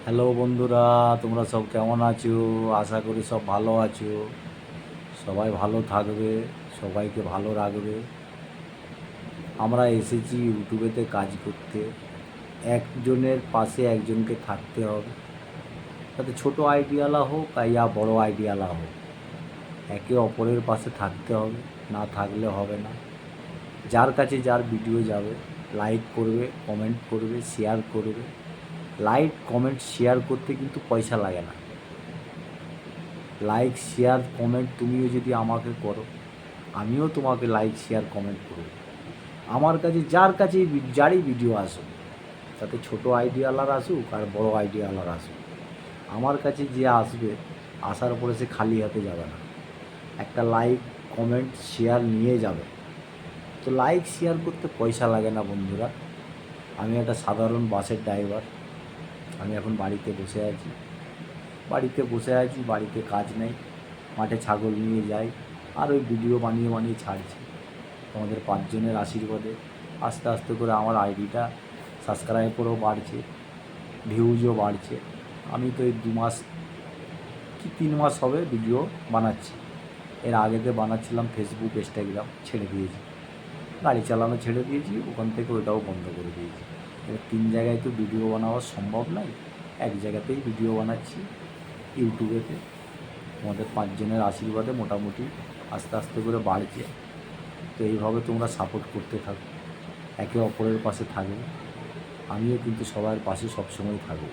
Hello বন্ধুরা, তোমরা সব কেমন আছো? আশা করি সব ভালো আছো। সবাই ভালো থাকবে, সবাইকে ভালো রাখবে। আমরা এসেছি ইউটিউবেতে কাজ করতে। একজনের পাশে একজনকে থাকতে হবে, তাতে ছোটো আইডিয়ালা হোক ইয়া বড় আইডিয়ালা হোক, একে অপরের পাশে থাকতে হবে, না থাকলে হবে না। যার কাছে যার ভিডিও যাবে লাইক করবে, কমেন্ট করবে, শেয়ার করবে। লাইক কমেন্ট শেয়ার করতে কিন্তু পয়সা লাগে না। লাইক শেয়ার কমেন্ট তুমিও যদি আমাকে করো, আমিও তোমাকে লাইক শেয়ার কমেন্ট করব। আমার কাছে যারই ভিডিও আসুক, তাতে ছোটো আইডিয়ালার আসুক আর বড় আইডিয়ালার আসুক, আমার কাছে যে আসবে, আসার পরে সে খালি হাতে যাবে না, একটা লাইক কমেন্ট শেয়ার নিয়ে যাবে। তো লাইক শেয়ার করতে পয়সা লাগে না বন্ধুরা। আমি একটা সাধারণ বাসের ড্রাইভার। আমি এখন বাড়িতে কাজ নেই, মাঠে ছাগল নিয়ে যাই আর ওই ভিডিও বানিয়ে বানিয়ে ছাড়ছি। তোমাদের 5 জনের আশীর্বাদে আস্তে আস্তে করে আমার আইডিটা সাবস্ক্রাইবারও বাড়ছে, ভিউজও বাড়ছে। আমি তো এই 2 মাস কি 3 মাস হবে ভিডিও বানাচ্ছি। এর আগেতে বানাচ্ছিলাম ফেসবুক, ইনস্টাগ্রাম, ছেড়ে দিয়েছি। গাড়ি চালানো ছেড়ে দিয়েছি, ওখান থেকে ওটাও বন্ধ করে দিয়েছি। এবার 3 জায়গায় তো ভিডিও বানানো সম্ভব নয়, এক জায়গাতেই ভিডিও বানাচ্ছি ইউটিউবেতে। তোমাদের 5 জনের আশীর্বাদে মোটামুটি আস্তে আস্তে করে বাড়ছে। তো এইভাবে তোমরা সাপোর্ট করতে থাকো, একে অপরের পাশে থাকবে। আমিও কিন্তু সবার পাশে সবসময় থাকবো।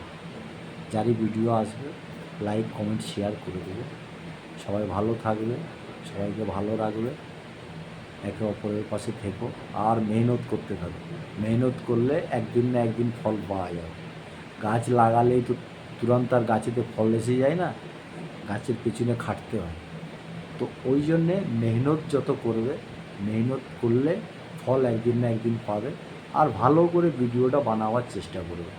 যারই ভিডিও আসবে লাইক কমেন্ট শেয়ার করে দেবে। সবাই ভালো থাকবে, সবাইকে ভালো রাখবে, একে অপরের পাশে থেকো আর মেহনত করতে থাকো। মেহনত করলে একদিন না একদিন ফল পাওয়া যাবে। গাছ লাগালেই তো তুরন্ত আর গাছেতে ফল এসে যায় না, গাছের পেছনে খাটতে হয়। তো ওই জন্যে মেহনত যত করবে, মেহনত করলে ফল একদিন না একদিন পাবে। আর ভালো করে ভিডিওটা বানাবার চেষ্টা করবে।